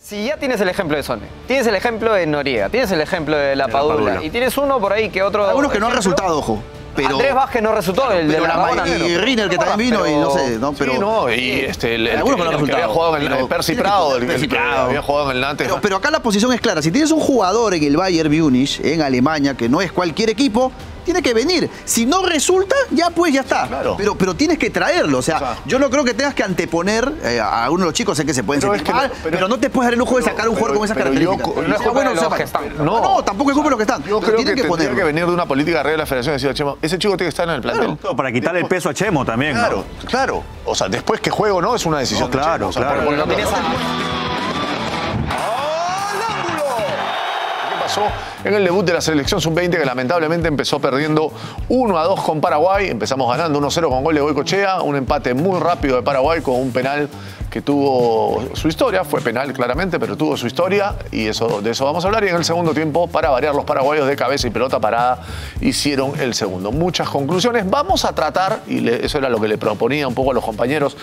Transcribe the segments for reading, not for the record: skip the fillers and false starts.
Si ya tienes el ejemplo de Sone, tienes el ejemplo de Noriega, tienes el ejemplo de La Padula y tienes uno por ahí que otro... Algunos que no han resultado, ojo. Pero, Andrés Vázquez no resultó, el de la Rabona. Y Riner, que también vino, y no sé, ¿no? Pero, sí, no, y algunos que no han resultado. Había jugado en el Percy Prado, el que había jugado en el Nantes. Pero acá la posición es clara. Si tienes un jugador en el Bayern Múnich, en Alemania, que no es cualquier equipo, tiene que venir. Si no resulta, ya pues ya está. Claro. Pero tienes que traerlo. O sea, yo no creo que tengas que anteponer a algunos de los chicos, sé que se pueden sentir mal, pero no te puedes dar el lujo de sacar un jugador con esas características. No es culpa de los que están. No, tampoco es culpa de los que están. Yo creo que tendría que venir de una política real de la federación y decir a Chemo, ese chico tiene que estar en el plantel. Claro, para quitarle el peso a Chemo también. Claro, ¿no? claro. O sea, después que juego o no es una decisión. No, claro, de Chemo. claro. Porque No tienes en el debut de la selección sub-20 que lamentablemente empezó perdiendo 1-2 con Paraguay. Empezamos ganando 1-0 con gol de Goicoechea, un empate muy rápido de Paraguay con un penal que tuvo su historia, fue penal claramente, pero tuvo su historia y de eso vamos a hablar. Y en el segundo tiempo, para variar, los paraguayos de cabeza y pelota parada hicieron el segundo. Muchas conclusiones. Vamos a tratar, y eso era lo que le proponía un poco a los compañeros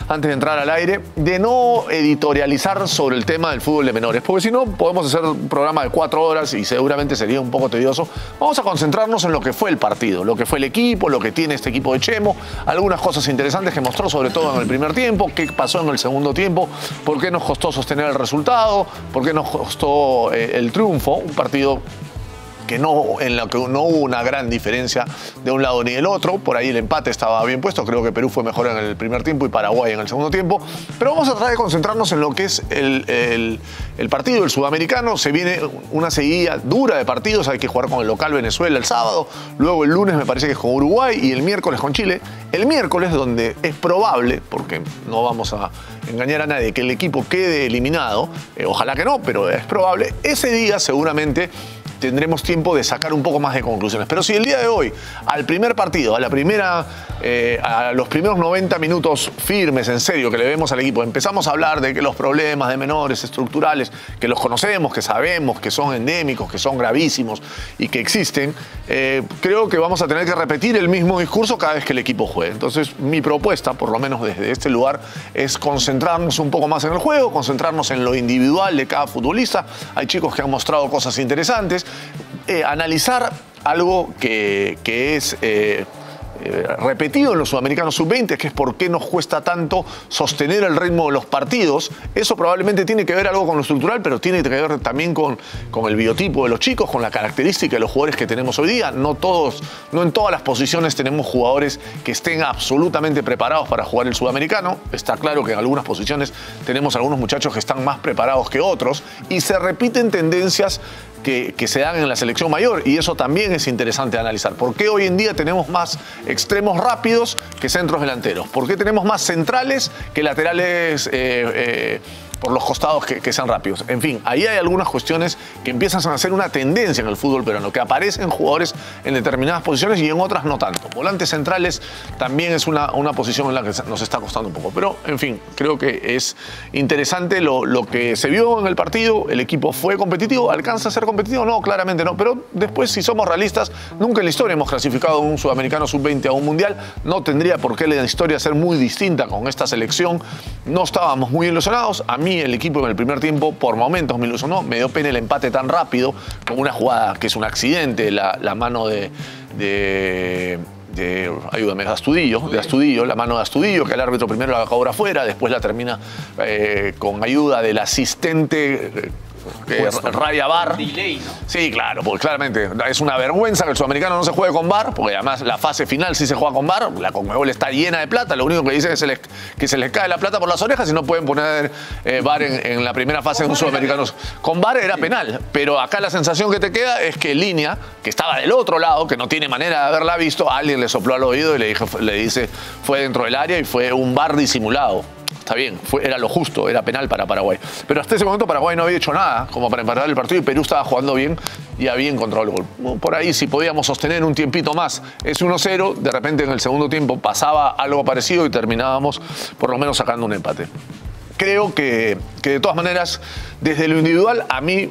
antes de entrar al aire, de no editorializar sobre el tema del fútbol de menores, porque si no podemos hacer un programa de 4 horas y seguramente sería un poco tedioso. Vamos a concentrarnos en lo que fue el partido, lo que fue el equipo, lo que tiene este equipo de Chemo, algunas cosas interesantes que mostró sobre todo en el primer tiempo, qué pasó en el segundo tiempo, por qué nos costó sostener el resultado, por qué nos costó el triunfo, un partido que en lo que no hubo una gran diferencia de un lado ni del otro. Por ahí el empate estaba bien puesto. Creo que Perú fue mejor en el primer tiempo y Paraguay en el segundo tiempo. Pero vamos a tratar de concentrarnos en lo que es el partido, el sudamericano. Se viene una seguida dura de partidos. Hay que jugar con el local Venezuela el sábado. Luego el lunes me parece que es con Uruguay y el miércoles con Chile. El miércoles, donde es probable, porque no vamos a engañar a nadie, que el equipo quede eliminado. Ojalá que no, pero es probable. Ese día seguramente tendremos tiempo de sacar un poco más de conclusiones. Pero si el día de hoy, al primer partido, a los primeros 90 minutos firmes, en serio, que le vemos al equipo, empezamos a hablar de que los problemas de menores estructurales, que los conocemos, que sabemos que son endémicos, que son gravísimos y que existen, creo que vamos a tener que repetir el mismo discurso cada vez que el equipo juegue. Entonces, mi propuesta, por lo menos desde este lugar, es concentrarnos un poco más en el juego, concentrarnos en lo individual de cada futbolista. Hay chicos que han mostrado cosas interesantes. Analizar algo que es repetido en los sudamericanos sub-20, que es por qué nos cuesta tanto sostener el ritmo de los partidos. Eso probablemente tiene que ver algo con lo estructural, pero tiene que ver también con el biotipo de los chicos, con la característica de los jugadores que tenemos hoy día. No en todas las posiciones tenemos jugadores que estén absolutamente preparados para jugar el sudamericano. Está claro que en algunas posiciones tenemos algunos muchachos que están más preparados que otros y se repiten tendencias que se dan en la selección mayor, y eso también es interesante analizar. ¿Por qué hoy en día tenemos más extremos rápidos que centros delanteros? ¿Por qué tenemos más centrales que laterales por los costados que sean rápidos? En fin, ahí hay algunas cuestiones que empiezan a ser una tendencia en el fútbol peruano, que aparecen jugadores en determinadas posiciones y en otras no tanto. Volantes centrales también es una posición en la que nos está costando un poco. Pero, en fin, creo que es interesante lo que se vio en el partido. El equipo fue competitivo. ¿Alcanza a ser competitivo? No, claramente no. Pero después, si somos realistas, nunca en la historia hemos clasificado un sudamericano sub-20 a un mundial. No tendría por qué la historia ser muy distinta con esta selección. No estábamos muy ilusionados. A mí el equipo en el primer tiempo por momentos me ilusionó. Me dio pena el empate tan rápido, con una jugada que es un accidente, la mano ayúdame, de Astudillo, la mano de Astudillo, que el árbitro primero la cobra afuera, después la termina con ayuda del asistente Raya VAR. Delay, ¿no? Sí, claro, porque claramente es una vergüenza que el sudamericano no se juegue con VAR, porque además la fase final sí se juega con VAR. La Conmebol está llena de plata, lo único que dice es que se les cae la plata por las orejas y no pueden poner VAR en la primera fase de un sudamericano. Con VAR era penal, pero acá la sensación que te queda es que Línea, que estaba del otro lado, que no tiene manera de haberla visto, alguien le sopló al oído y le dice fue dentro del área y fue un VAR disimulado. Está bien, era lo justo, era penal para Paraguay. Pero hasta ese momento Paraguay no había hecho nada como para empatar el partido y Perú estaba jugando bien y había encontrado el gol. Por ahí, si podíamos sostener un tiempito más ese 1-0, de repente en el segundo tiempo pasaba algo parecido y terminábamos por lo menos sacando un empate. creo que de todas maneras, desde lo individual, a mí,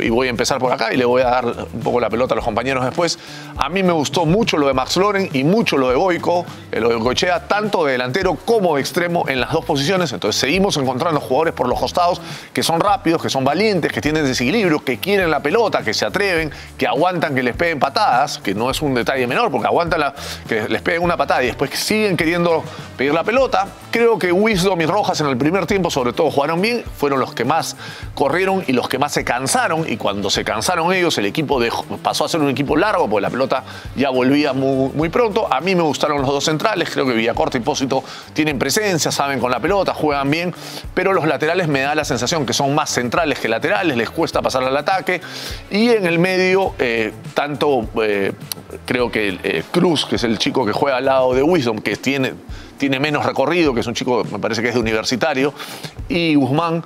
y voy a empezar por acá y le voy a dar un poco la pelota a los compañeros después, a mí me gustó mucho lo de Max Loren y mucho lo de Goico, lo de Goicoechea, tanto de delantero como de extremo en las dos posiciones. Entonces seguimos encontrando jugadores por los costados que son rápidos, que son valientes, que tienen desequilibrio, que quieren la pelota, que se atreven, que aguantan que les peguen patadas, que no es un detalle menor, porque aguantan que les peguen una patada y después que siguen queriendo pedir la pelota. Creo que Wisdom y Rojas en el primer tiempo, sobre todo, jugaron bien, fueron los que más corrieron y los que más se cansaron, y cuando se cansaron ellos, el equipo pasó a ser un equipo largo, porque la pelota ya volvía muy pronto. A mí me gustaron los dos centrales, creo que Villacorta y Pósito tienen presencia, saben con la pelota, juegan bien, pero los laterales me da la sensación que son más centrales que laterales, les cuesta pasar al ataque, y en el medio, creo que Cruz, que es el chico que juega al lado de Wisdom, que tiene menos recorrido, que es un chico, me parece que es de universitario, y Guzmán,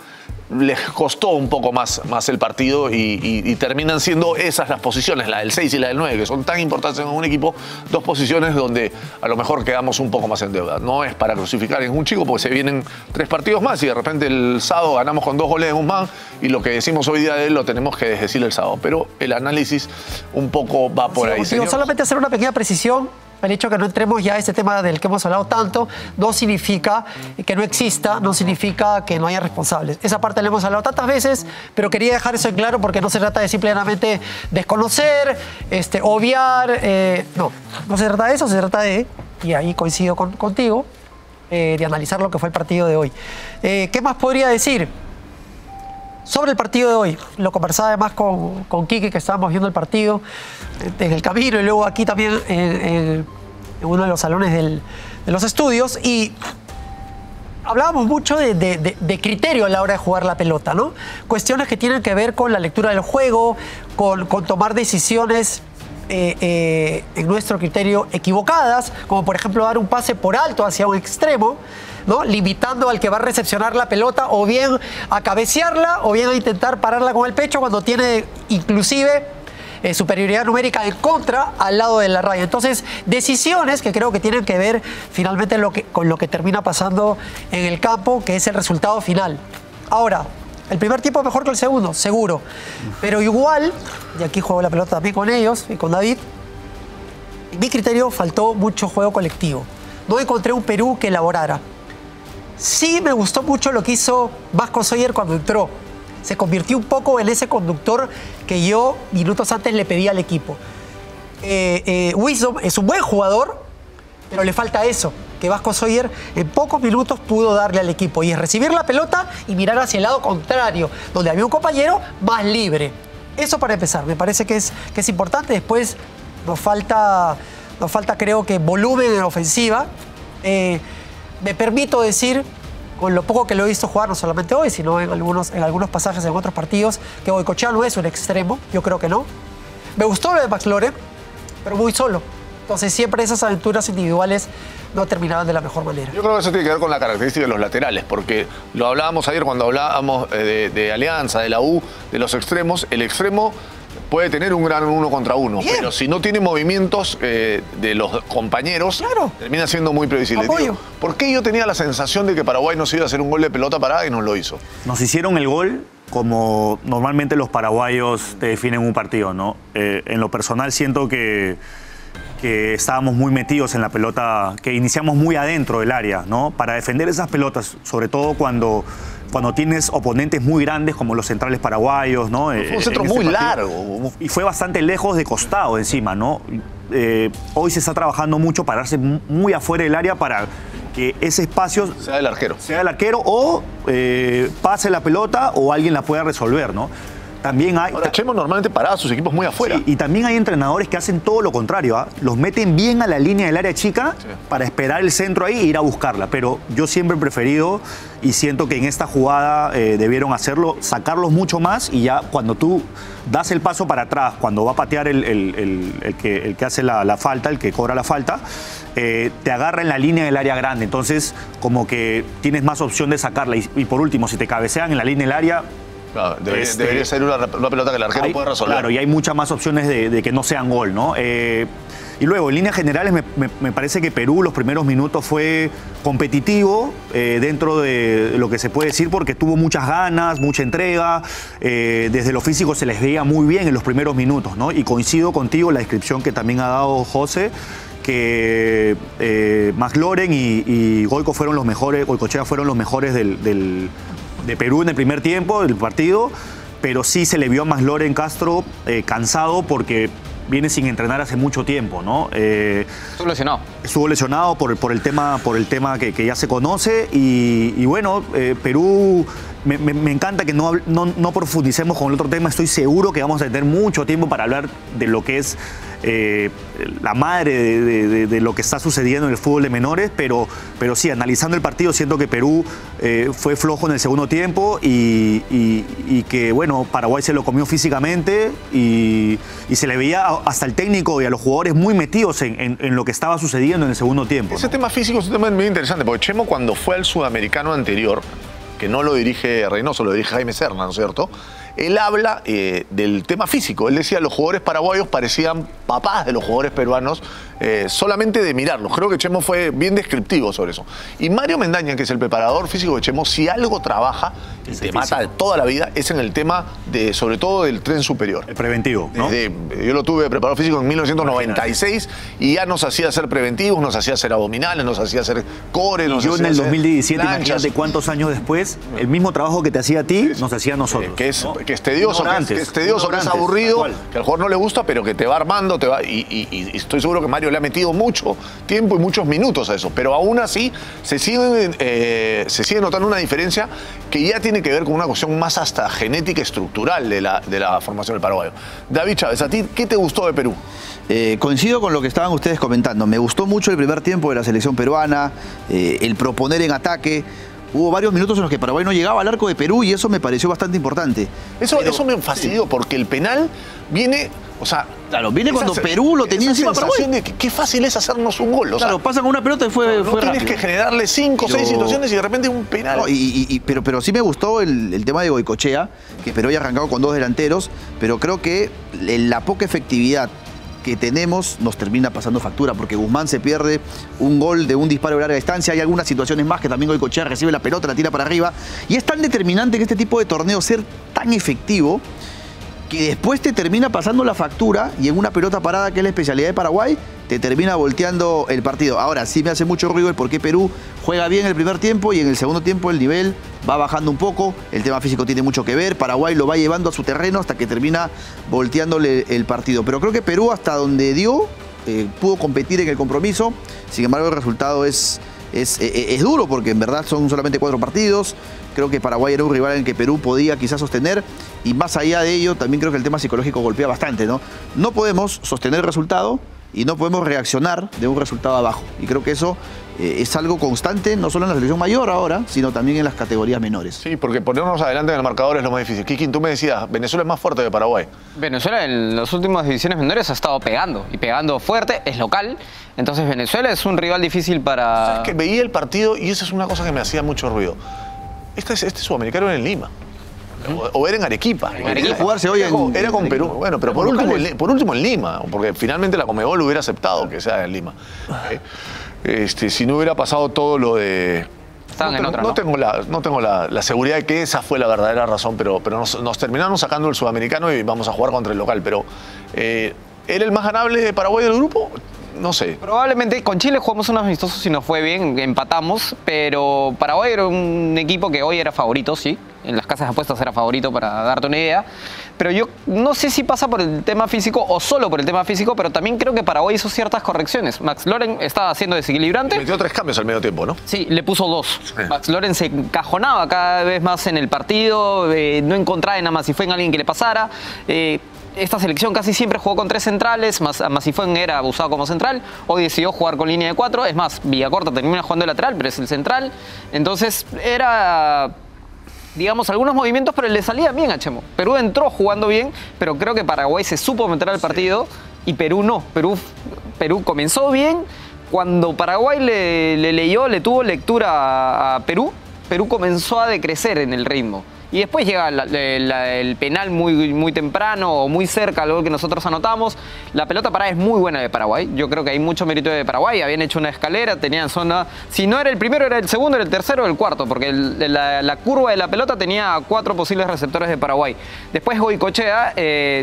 les costó un poco más el partido y terminan siendo esas las posiciones, la del 6 y la del 9, que son tan importantes en un equipo, dos posiciones donde a lo mejor quedamos un poco más en deuda. No es para crucificar en un chico, porque se vienen 3 partidos más y de repente el sábado ganamos con 2 goles de Guzmán y lo que decimos hoy día de él lo tenemos que desdecir el sábado. Pero el análisis un poco va por ahí. Solamente hacer una pequeña precisión. El hecho de que no entremos ya a este tema del que hemos hablado tanto no significa que no exista, no significa que no haya responsables. Esa parte la hemos hablado tantas veces, pero quería dejar eso en claro porque no se trata de simplemente desconocer, obviar. No se trata de eso, se trata de, y ahí coincido contigo, de analizar lo que fue el partido de hoy. ¿Qué más podría decir? Sobre el partido de hoy, lo conversaba además con Quique, que estábamos viendo el partido en el camino y luego aquí también en uno de los salones de los estudios, y hablábamos mucho de criterio a la hora de jugar la pelota, ¿no? Cuestiones que tienen que ver con la lectura del juego, con tomar decisiones en nuestro criterio equivocadas, como por ejemplo dar un pase por alto hacia un extremo, ¿no? Limitando al que va a recepcionar la pelota o bien a cabecearla o bien a intentar pararla con el pecho cuando tiene inclusive superioridad numérica en contra al lado de la raya. Entonces, decisiones que creo que tienen que ver finalmente con lo que termina pasando en el campo, que es el resultado final. Ahora, el primer tiempo mejor que el segundo, seguro. Pero igual, y aquí juego la pelota también con ellos y con David, en mi criterio faltó mucho juego colectivo. No encontré un Perú que elaborara. Sí me gustó mucho lo que hizo Vasco Soyer cuando entró. Se convirtió un poco en ese conductor que yo minutos antes le pedí al equipo. Wisdom es un buen jugador, pero le falta eso, que Vasco Soyer en pocos minutos pudo darle al equipo, y es recibir la pelota y mirar hacia el lado contrario, donde había un compañero más libre. Eso para empezar, me parece que es importante. Después nos falta creo que volumen en ofensiva. Me permito decir, con lo poco que lo he visto jugar, no solamente hoy, sino en algunos pasajes en otros partidos, que Goicoechea no es un extremo, yo creo que no. Me gustó lo de Max Loren, pero muy solo. Entonces siempre esas aventuras individuales no terminaban de la mejor manera. Yo creo que eso tiene que ver con la característica de los laterales, porque lo hablábamos ayer cuando hablábamos de Alianza, de la U, de los extremos. El extremo puede tener un gran 1 contra 1, pero si no tiene movimientos de los compañeros, claro, termina siendo muy previsible. Digo, ¿por qué yo tenía la sensación de que Paraguay nos iba a hacer un gol de pelota parada y no lo hizo? Nos hicieron el gol como normalmente los paraguayos te definen un partido, ¿no? En lo personal siento que estábamos muy metidos en la pelota, que iniciamos muy adentro del área, ¿no? Para defender esas pelotas, sobre todo cuando tienes oponentes muy grandes como los centrales paraguayos, ¿no? Fue un centro muy largo. Y fue bastante lejos de costado encima, ¿no? Hoy se está trabajando mucho para darse muy afuera del área para que ese espacio sea el arquero. Sea el arquero o pase la pelota o alguien la pueda resolver, ¿no? También hay... Ahora, Chemo normalmente paraba a sus equipos muy afuera. Sí, y también hay entrenadores que hacen todo lo contrario, ¿ah? Los meten bien a la línea del área chica, sí, para esperar el centro ahí e ir a buscarla. Pero yo siempre he preferido, y siento que en esta jugada debieron hacerlo, sacarlos mucho más, y ya cuando tú das el paso para atrás, cuando va a patear el que hace la falta, el que cobra la falta, te agarra en la línea del área grande. Entonces, como que tienes más opción de sacarla. Y por último, si te cabecean en la línea del área, Claro, debería ser una pelota que el arquero puede resolver. Claro, y hay muchas más opciones de que no sean gol, ¿no? Y luego, en líneas generales, me parece que Perú los primeros minutos fue competitivo dentro de lo que se puede decir porque tuvo muchas ganas, mucha entrega. Desde lo físico se les veía muy bien en los primeros minutos, ¿no? Y coincido contigo, la descripción que también ha dado José, que McLaren y Goico fueron los mejores, Goicoechea fueron los mejores de Perú en el primer tiempo del partido, pero sí se le vio a McLaren Castro cansado porque viene sin entrenar hace mucho tiempo, ¿no? Estuvo lesionado. Estuvo lesionado por el tema que ya se conoce y bueno, Perú, me encanta que no profundicemos con el otro tema. Estoy seguro que vamos a tener mucho tiempo para hablar de lo que es la madre de lo que está sucediendo en el fútbol de menores, pero sí, analizando el partido, siento que Perú fue flojo en el segundo tiempo y que, bueno, Paraguay se lo comió físicamente y se le veía hasta el técnico y a los jugadores muy metidos en lo que estaba sucediendo en el segundo tiempo, ¿no? Ese tema físico es un tema muy interesante, porque Chemo, cuando fue al sudamericano anterior, que no lo dirige Reynoso, lo dirige Jaime Serna, ¿no es cierto? Él habla del tema físico. Él decía que los jugadores paraguayos parecían papás de los jugadores peruanos solamente de mirarlos. Creo que Chemo fue bien descriptivo sobre eso. Y Mario Mendaña, que es el preparador físico de Chemo, si algo trabaja y te mata de toda la vida, es en el tema sobre todo del tren superior. El preventivo, ¿no? Yo lo tuve de preparador físico en 1996 y ya nos hacía hacer preventivos, nos hacía hacer abdominales, nos hacía hacer core. Y yo en el 2017, imagínate cuántos años después, el mismo trabajo que te hacía a ti, nos hacía a nosotros. Que es tedioso, que es aburrido, que al jugador no le gusta, pero que te va armando, y estoy seguro que Mario le ha metido mucho tiempo y muchos minutos a eso, pero aún así se sigue notando una diferencia que ya tiene que ver con una cuestión más hasta genética estructural de la formación del paraguayo. David Chávez, ¿a ti qué te gustó de Perú? Coincido con lo que estaban ustedes comentando. Me gustó mucho el primer tiempo de la selección peruana, el proponer en ataque. Hubo varios minutos en los que Paraguay no llegaba al arco de Perú y eso me pareció bastante importante. Eso me fastidió porque el penal viene, o sea... Claro, viene cuando Perú lo tenía encima Paraguay. De que qué fácil es hacernos un gol. O claro, sea, pasan con una pelota y fue tienes rápido. que generarle 5 o 6 situaciones y de repente un penal. No, pero sí me gustó el tema de Goicoechea, que Perú había arrancado con 2 delanteros, pero creo que la poca efectividad que tenemos nos termina pasando factura, porque Guzmán se pierde un gol de un disparo de larga distancia. Hay algunas situaciones más que también Goicoechea recibe la pelota, la tira para arriba, y es tan determinante en este tipo de torneos ser tan efectivo que después te termina pasando la factura y en una pelota parada, que es la especialidad de Paraguay, te termina volteando el partido. Ahora, sí me hace mucho ruido el por qué Perú juega bien el primer tiempo y en el segundo tiempo el nivel va bajando un poco. El tema físico tiene mucho que ver. Paraguay lo va llevando a su terreno hasta que termina volteándole el partido. Pero creo que Perú, hasta donde dio, pudo competir en el compromiso. Sin embargo, el resultado es duro porque en verdad son solamente 4 partidos. Creo que Paraguay era un rival en el que Perú podía quizás sostener, y más allá de ello también creo que el tema psicológico golpea bastante, ¿no? No podemos sostener el resultado y no podemos reaccionar de un resultado abajo, y creo que eso es algo constante, no solo en la selección mayor ahora, sino también en las categorías menores. Sí, porque ponernos adelante en el marcador es lo más difícil. Kikin, tú me decías, Venezuela es más fuerte que Paraguay. Venezuela en las últimas divisiones menores ha estado pegando, y pegando fuerte, es local. Entonces Venezuela es un rival difícil para... ¿Sabes que veía el partido y esa es una cosa que me hacía mucho ruido? Este sudamericano era en Lima. O era en Arequipa. Jugarse hoy era con Perú. Bueno, pero por último en Lima, porque finalmente la Conmebol hubiera aceptado que sea en Lima. Si no hubiera pasado todo lo de... No tengo la seguridad de que esa fue la verdadera razón, pero nos terminaron sacando el sudamericano y vamos a jugar contra el local. Pero ¿era el más ganable de Paraguay del grupo? No sé. Probablemente con Chile jugamos unos amistosos y nos fue bien, empatamos, pero Paraguay era un equipo que hoy era favorito, sí. En las casas de apuestas era favorito, para darte una idea. Pero yo no sé si pasa por el tema físico o solo por el tema físico, pero también creo que Paraguay hizo ciertas correcciones. McLaren estaba haciendo desequilibrante. Metió 3 cambios al medio tiempo, ¿no? Sí, le puso 2. Sí. McLaren se encajonaba cada vez más en el partido, no encontraba en Amasifuen alguien que le pasara. Esta selección casi siempre jugó con 3 centrales, Amasifuen era abusado como central, hoy decidió jugar con línea de 4, es más, Villacorta termina jugando de lateral, pero es el central. Entonces era, digamos, algunos movimientos, pero le salía bien a Chemo. Perú entró jugando bien, pero creo que Paraguay se supo meter al partido y Perú no. Perú comenzó bien, cuando Paraguay le tuvo lectura a Perú, Perú comenzó a decrecer en el ritmo. Y después llega el penal muy temprano o muy cerca al gol que nosotros anotamos. La pelota parada es muy buena de Paraguay. Yo creo que hay mucho mérito de Paraguay. Habían hecho una escalera, tenían zona... Si no era el primero, era el segundo, era el tercero o el cuarto, porque la curva de la pelota tenía 4 posibles receptores de Paraguay. Después Goicoechea,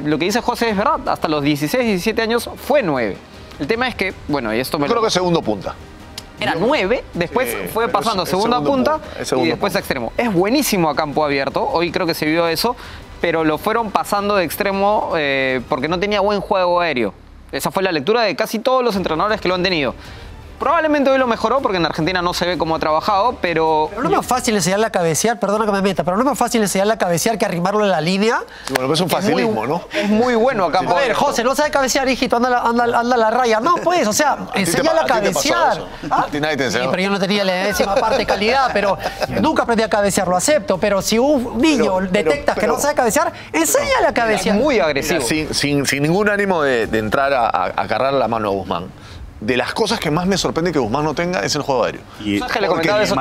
lo que dice José es verdad, hasta los 16, 17 años fue 9. El tema es que, bueno, y esto me Creo que segundo punta. Era 9, después fue pasando a segunda punta y después a extremo. Es buenísimo a campo abierto, hoy creo que se vio eso, pero lo fueron pasando de extremo porque no tenía buen juego aéreo. Esa fue la lectura de casi todos los entrenadores que lo han tenido. Probablemente hoy lo mejoró porque en Argentina no se ve cómo ha trabajado, pero... Pero no es más fácil enseñarle a cabecear, perdona que me meta, pero no es más fácil enseñarle a cabecear que arrimarlo en la línea. Sí, bueno, es un facilismo, ¿no? Es muy bueno a campo A ver, abierto. José, no sabe cabecear, hijito, anda a la raya. No, pues, o sea, enseñale a cabecear. A ti nadie te enseñó. Sí, pero yo no tenía la décima parte de calidad, pero nunca aprendí a cabecear, lo acepto. Pero si un niño detectas que no sabe cabecear, enséñale a cabecear. Es muy agresivo. Mira, sin ningún ánimo de entrar a cargar la mano a Guzmán. De las cosas que más me sorprende que Guzmán no tenga es el juego aéreo. Y ¿Sabes que le comentaba eso,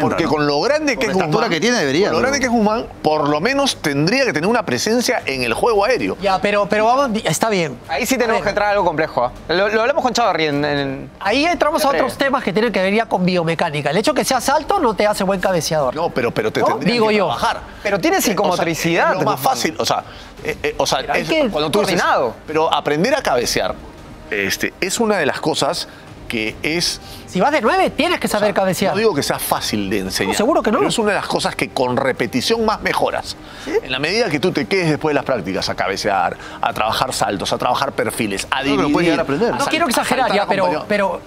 Porque con lo grande que es la estatura Guzmán, que tiene debería, con lo ¿no? grande que es Guzmán, por lo menos tendría que tener una presencia en el juego aéreo. Ya, pero vamos, está bien. Ahí sí tenemos que entrar a algo complejo. Lo hablamos con Chavarri Ahí entramos a otros temas que tienen que ver ya con biomecánica. El hecho que seas alto no te hace buen cabeceador. No, pero te ¿No? tendría Digo que yo. trabajar. Pero tiene psicomotricidad. Es lo más fácil, hay que cuando tú dices, coordinado. pero aprender a cabecear es una de las cosas que es... Si vas de 9, tienes que saber cabecear. No digo que sea fácil de enseñar. No, seguro que no. Pero es una de las cosas que con repetición más mejoras. ¿Sí? En la medida que tú te quedes después de las prácticas a cabecear, a trabajar saltos, a trabajar perfiles, a dividir... lo puedes llegar a aprender. No quiero exagerar saltar ya, a compañero. pero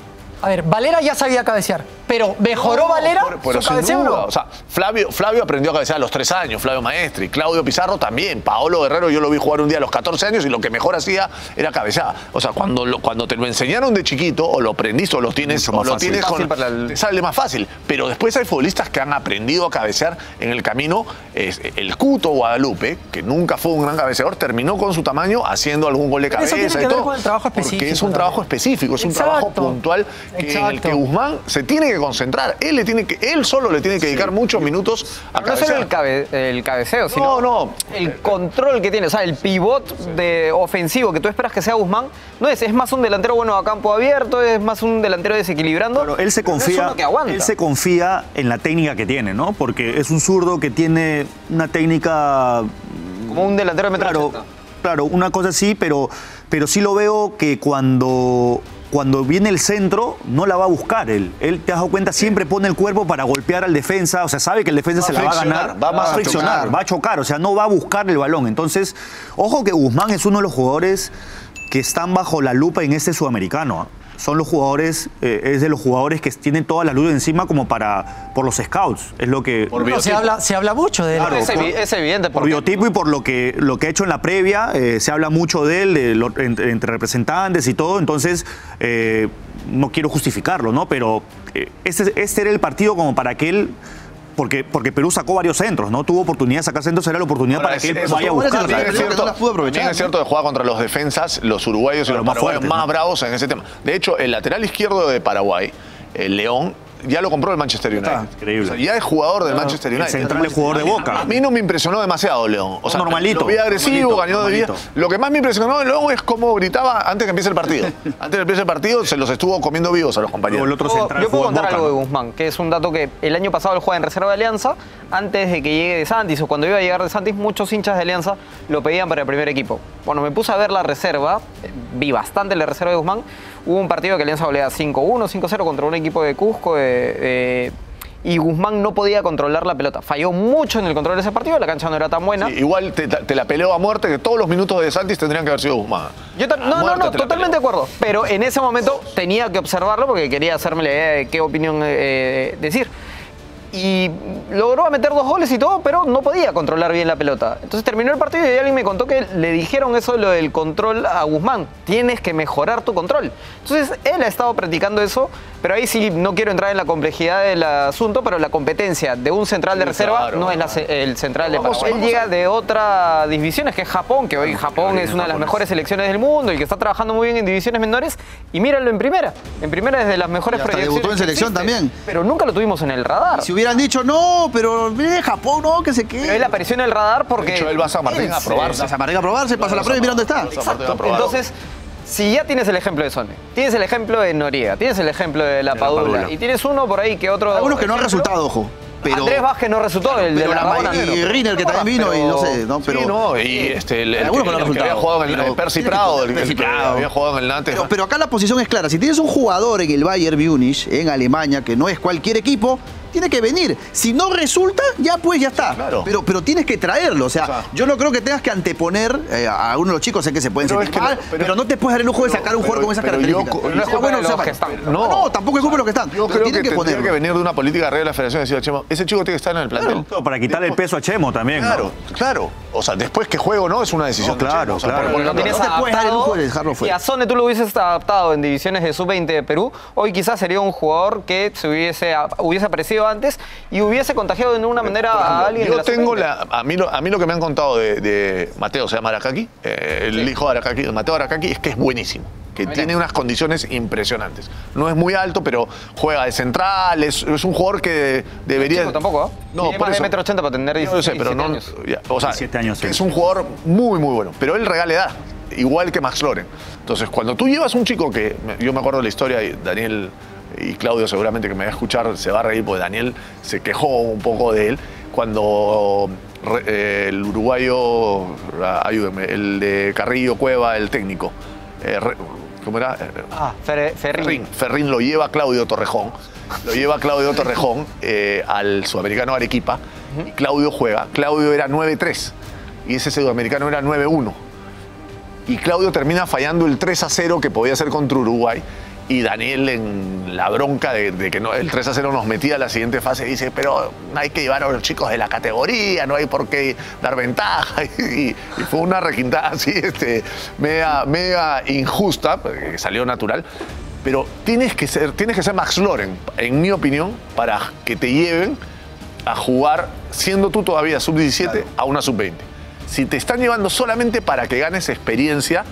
a ver, Valera ya sabía cabecear, pero ¿mejoró Valera Pero su sin cabeceo o duda. no? O sea, Flavio aprendió a cabecear a los 3 años, Flavio Maestri, Claudio Pizarro también, Paolo Guerrero yo lo vi jugar un día a los 14 años y lo que mejor hacía era cabecear. O sea, cuando te lo enseñaron de chiquito, o lo aprendiste, o lo tienes, Mucho más fácil. te sale más fácil. Pero después hay futbolistas que han aprendido a cabecear en el camino. El Cuto Guadalupe, que nunca fue un gran cabeceador, terminó con su tamaño haciendo algún gol de Pero eso cabeza tiene y que ver todo. con el trabajo específico Porque es un trabajo también. específico, es un Exacto. trabajo puntual en el que Guzmán se tiene que concentrar. Él solo le tiene que dedicar muchos minutos a No solo cabecear. el cabeceo, sino No. el control que tiene. O sea, el pivot ofensivo que tú esperas que sea Guzmán, no es más un delantero bueno a campo abierto, es más un delantero desequilibrando. Pero él se No es confía, uno que aguanta. él se confía en la técnica que tiene, ¿no? Porque es un zurdo que tiene una técnica, Como un delantero de metro claro, 80. claro, una cosa así, pero sí lo veo que cuando viene el centro, no la va a buscar él. Él, te has dado cuenta, siempre pone el cuerpo para golpear al defensa, o sea, sabe que el defensa se la va a ganar, va a friccionar, chocar. va a chocar, o sea, no va a buscar el balón. Entonces, ojo que Guzmán es uno de los jugadores que están bajo la lupa en este sudamericano. Son los jugadores, es de los jugadores que tienen toda la luz encima como por los scouts. Es lo que... Por No, se habla mucho de él. Claro, Es evidente. por porque- biotipo y por lo que ha hecho en la previa, se habla mucho de él, entre representantes y todo, entonces no quiero justificarlo, ¿no? Pero este era el partido como para que él, porque Perú sacó varios centros, ¿no? Tuvo oportunidad de sacar centros, era la oportunidad Ahora, para que él eso vaya a buena buscarla. situación. Bien es Creo que no las pudo aprovechar, bien es cierto de jugar contra los defensas, los uruguayos y Pero los más paraguayos fuertes, más ¿no? bravos en ese tema. De hecho, el lateral izquierdo de Paraguay, el León, ya lo compró el Manchester United. increíble. O sea, ya es jugador del Manchester El United. central es jugador de Boca. A mí no me impresionó demasiado León. O sea, Normalito, lo vi agresivo, normalito, ganó de vida. normalito. Lo que más me impresionó de León es cómo gritaba antes que empiece el partido. Antes de que empiece el partido se los estuvo comiendo vivos a los compañeros. El otro central Yo puedo jugó en contar Boca, algo de ¿no? Guzmán, que es un dato que el año pasado él juega en reserva de Alianza, antes de que llegue de Santis, o cuando iba a llegar de Santis, muchos hinchas de Alianza lo pedían para el primer equipo. Bueno, me puse a ver la reserva, vi bastante la reserva de Guzmán. Hubo un partido que Alianza golea 5-1, 5-0 contra un equipo de Cusco, y Guzmán no podía controlar la pelota. Falló mucho en el control de ese partido, la cancha no era tan buena. Sí, igual te la peleó a muerte, que todos los minutos de Santis tendrían que haber sido Guzmán. No, totalmente de acuerdo. Pero en ese momento tenía que observarlo porque quería hacerme la idea de qué opinión decir. Y logró meter 2 goles y todo, pero no podía controlar bien la pelota. Entonces terminó el partido y alguien me contó que le dijeron eso, lo del control a Guzmán. Tienes que mejorar tu control. Entonces él ha estado practicando eso Pero ahí sí no quiero entrar en la complejidad del asunto, pero la competencia de un central de reserva claro, no es el central de Vamos, Paraguay. Él llega de otras divisiones, que es Japón, que hoy Japón es una de las mejores selecciones del mundo y que está trabajando muy bien en divisiones menores. Y míralo en primera. En primera es de las mejores Y hasta proyecciones. debutó en que selección existe, también. Pero nunca lo tuvimos en el radar. Si hubieran dicho, no, pero viene Japón, no, que se quede. Pero él apareció en el radar porque... De hecho, él va a San Martín a probarse. Vas a Martín a probarse, pasa la prueba y mira dónde está. Exacto. Entonces, si ya tienes el ejemplo de Sone, tienes el ejemplo de Noriega, tienes el ejemplo de La Padula, y tienes uno por ahí que otro... Algunos que no han ejemplo, resultado, ojo. Pero, Andrés Vázquez no resultó, el de pero la Rabona. y Riner, que también vino, y no sé, ¿no? Pero, Sí, no, y el algunos que no han que había resultado. jugado en el Pero Percy tiene que Prado, jugar el Percy que Prado. había jugado en el Nantes. Pero acá la posición es clara. Si tienes un jugador en el Bayern Múnich, en Alemania, que no es cualquier equipo, tiene que venir. Si no resulta, ya pues ya está. Claro. Pero tienes que traerlo. O sea, yo no creo que tengas que anteponer a algunos de los chicos, sé que se pueden Pero sentir es que mal, no, pero no te puedes dar el lujo de sacar un jugador con esas características. no es Sea culpa de sea los malo. que están. No, tampoco es culpa de los que están. Yo pero creo tienen que tendría ponerlo. que venir de una política real de la federación y decir, Chemo, ese chico tiene que estar en el plantel. Todo para quitarle el peso a Chemo también. Claro, ¿no? claro. O sea, después que juegue o no es una decisión. No, de claro, Chemo. O sea, claro. por Lo ejemplo, tienes no te puedes dar el lujo de adaptado, dejarlo fuera. y a Sone tú lo hubieses adaptado en divisiones de sub-20 de Perú, hoy quizás sería un jugador que se hubiese aparecido antes y hubiese contagiado de una manera a alguien de yo la tengo sub-20. a mí lo que me han contado de Mateo, se llama Aracaki, el hijo de Aracaki, Mateo Aracaki, es que es buenísimo, que tiene unas condiciones impresionantes. No es muy alto, pero juega de central, es un jugador que debería... Chico tampoco, ¿eh? No, Tiene por más de eso. 1,80 m para tener 16, Yo sé, pero 17 no... años. ya, o sea, 17 años, sí. es un jugador muy, muy bueno, pero él regala edad, igual que Max Loren. Entonces, cuando tú llevas un chico que... Yo me acuerdo de la historia, y Daniel y Claudio seguramente que me va a escuchar se va a reír, porque Daniel se quejó un poco de él cuando el uruguayo, ayúdenme, el de Carrillo Cueva, el técnico, ¿cómo era? Ferrín lo lleva Claudio Torrejón. Lo lleva Claudio Torrejón al sudamericano Arequipa. Y Claudio juega. Claudio era 9-3 y ese sudamericano era 9-1. Y Claudio termina fallando el 3-0 que podía ser contra Uruguay. Y Daniel, en la bronca de que no, el 3-0 nos metía a la siguiente fase, dice, pero hay que llevar a los chicos de la categoría, no hay por qué dar ventaja. Y fue una requintada así, mega injusta, que salió natural. Pero tienes que ser Max Loren, en mi opinión, para que te lleven a jugar, siendo tú todavía sub-17, a una sub-20. Si te están llevando solamente para que ganes experiencia,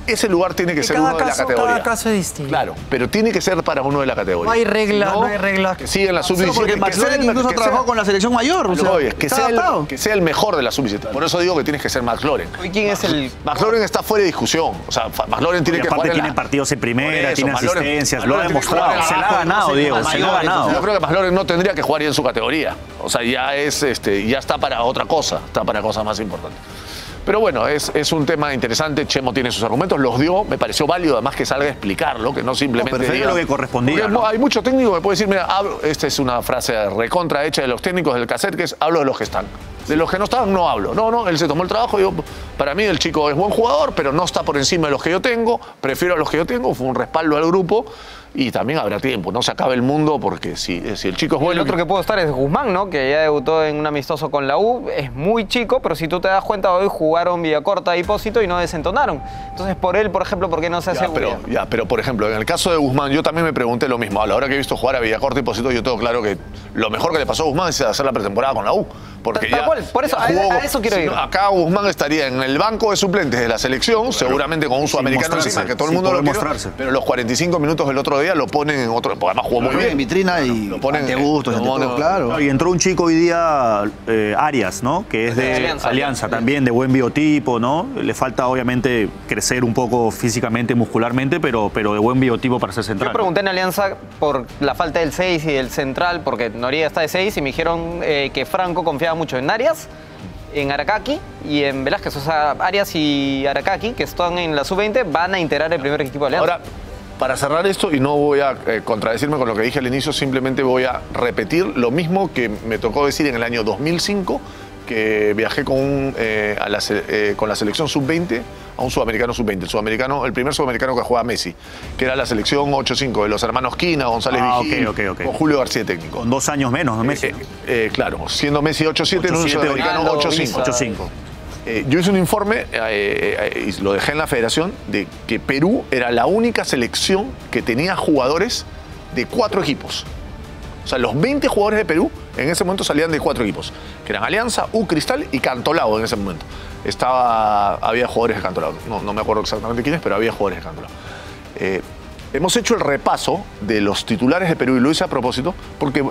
ese lugar tiene que ser uno de la categoría. Cada caso es distinto. Claro, pero tiene que ser para uno de la categoría. No hay regla, no hay regla. Que siga en la No, sub-17. porque Max Loren incluso ha trabajado con la selección mayor. O sea, que está adaptado. sea el mejor de la sub-17. Por eso digo que tienes que ser Max Loren. Hoy, ¿quién es el...? Max Loren está fuera de discusión. O sea, Max Loren tiene Y que aparte jugar en tiene partidos en primera, Por eso, tiene Max Loren- asistencias, Max lo ha Loren tiene que demostrado. jugar Se en lo ha ganado, Diego, se lo ha ganado. Yo creo que Max Loren no tendría que jugar ya en su categoría. O sea, ya está para otra cosa, está para cosas más importantes. Pero bueno, es un tema interesante. Chemo tiene sus argumentos, los dio. Me pareció válido además que salga a explicarlo, que no simplemente pero diga lo que correspondía, Porque ¿no? hay muchos técnicos que pueden decir, mira, esta es una frase recontra hecha de los técnicos del cassette, que es hablo de los que están. De los que no están, no hablo. No, él se tomó el trabajo. Digo, para mí el chico es buen jugador, pero no está por encima de los que yo tengo. Prefiero a los que yo tengo. Fue un respaldo al grupo. Y también habrá tiempo. No se acabe el mundo porque si el chico es El bueno... otro que puedo estar es Guzmán, ¿no? Que ya debutó en un amistoso con la U. Es muy chico, pero si tú te das cuenta, hoy jugaron Villacorta y Pósito y no desentonaron. Entonces, por él, por ejemplo, ¿por qué no se hace pero por ejemplo, en el caso de Guzmán, yo también me pregunté lo mismo. A la hora que he visto jugar a Villacorta y Pósito, yo tengo claro que lo mejor que le pasó a Guzmán es hacer la pretemporada con la U. Porque Tal cual, por eso, ya a eso quiero ir. Acá Guzmán estaría en el banco de suplentes de la selección, seguramente con un sudamericano mostrarse, encima, que todo el sin mundo lo poder quiere. mostrarse. Pero los 45 minutos del otro día lo ponen en otro... Porque además jugó muy bien. En vitrina y Lo ponen ante gustos, ante todo, claro. Y entró un chico hoy día, Arias, ¿no? Que es de Alianza también, de buen biotipo, ¿no? Le falta obviamente crecer un poco físicamente, muscularmente, pero de buen biotipo para ser central. Yo pregunté en Alianza por la falta del 6 y del central, porque Noriega está de 6 y me dijeron que Franco confiaba mucho en Arias, en Aracaki y en Velázquez. O sea, Arias y Aracaki, que están en la sub-20, van a integrar el primer equipo de Alianza. Ahora, para cerrar esto, y no voy a contradecirme con lo que dije al inicio, simplemente voy a repetir lo mismo que me tocó decir en el año 2005, que viajé con la selección sub-20 a un sudamericano sub-20. El primer sudamericano que juega Messi, que era la selección 8-5 de los hermanos Quina, González Vigil, ok. con Julio García técnico. Con 2 años menos, ¿no, Messi? Claro, siendo Messi 8-7 en un 8-7, sudamericano 8-5. 8-5. Yo hice un informe, y lo dejé en la federación, de que Perú era la única selección que tenía jugadores de 4 equipos. O sea, los 20 jugadores de Perú en ese momento salían de 4 equipos, que eran Alianza, U, Cristal y Cantolao en ese momento. Había jugadores de Cantolao, no me acuerdo exactamente quiénes, pero había jugadores de Cantolao. Hemos hecho el repaso de los titulares de Perú, y lo hice a propósito, porque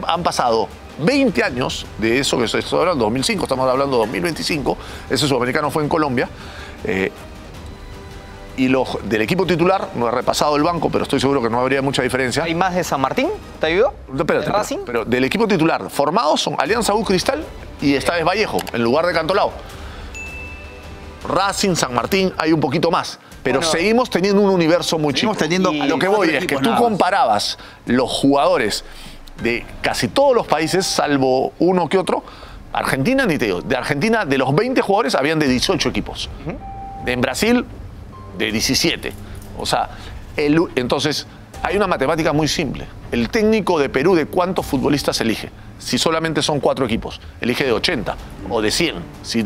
han pasado 20 años de eso que estoy hablando, 2005, estamos hablando de 2025, ese sudamericano fue en Colombia. Y del equipo titular, no he repasado el banco, pero estoy seguro que no habría mucha diferencia. ¿Hay más de San Martín? ¿Te ayudó? Espérate, pero del equipo titular, formados son Alianza, U, Cristal y esta vez Vallejo, en lugar de Cantolao. Racing, San Martín, hay un poquito más. Pero seguimos teniendo un universo muy chico. A lo que voy es que tú comparabas los jugadores de casi todos los países, salvo uno que otro. Argentina, ni te digo, de Argentina, de los 20 jugadores, habían de 18 equipos. En Brasil, de 17. O sea, entonces, hay una matemática muy simple. El técnico de Perú, ¿de cuántos futbolistas elige? Si solamente son 4 equipos, elige de 80 o de 100. Si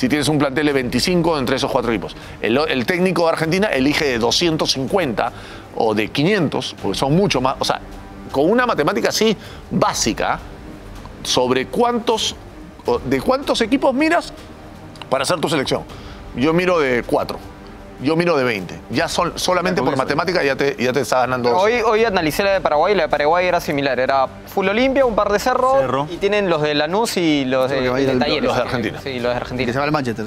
tienes un plantel de 25 entre esos 4 equipos. El técnico de Argentina elige de 250 o de 500, porque son mucho más. O sea, con una matemática así básica, sobre de cuántos equipos miras para hacer tu selección. Yo miro de 4. Yo miro de 20. Ya solamente por matemática ya te está ganando. Hoy analicé la de Paraguay. La de Paraguay era similar. Era Full Olimpia, un par de Cerro. Y tienen los de Lanús y los de Talleres. Los de Argentina. Sí, los de Argentina. Que se va al Manchester.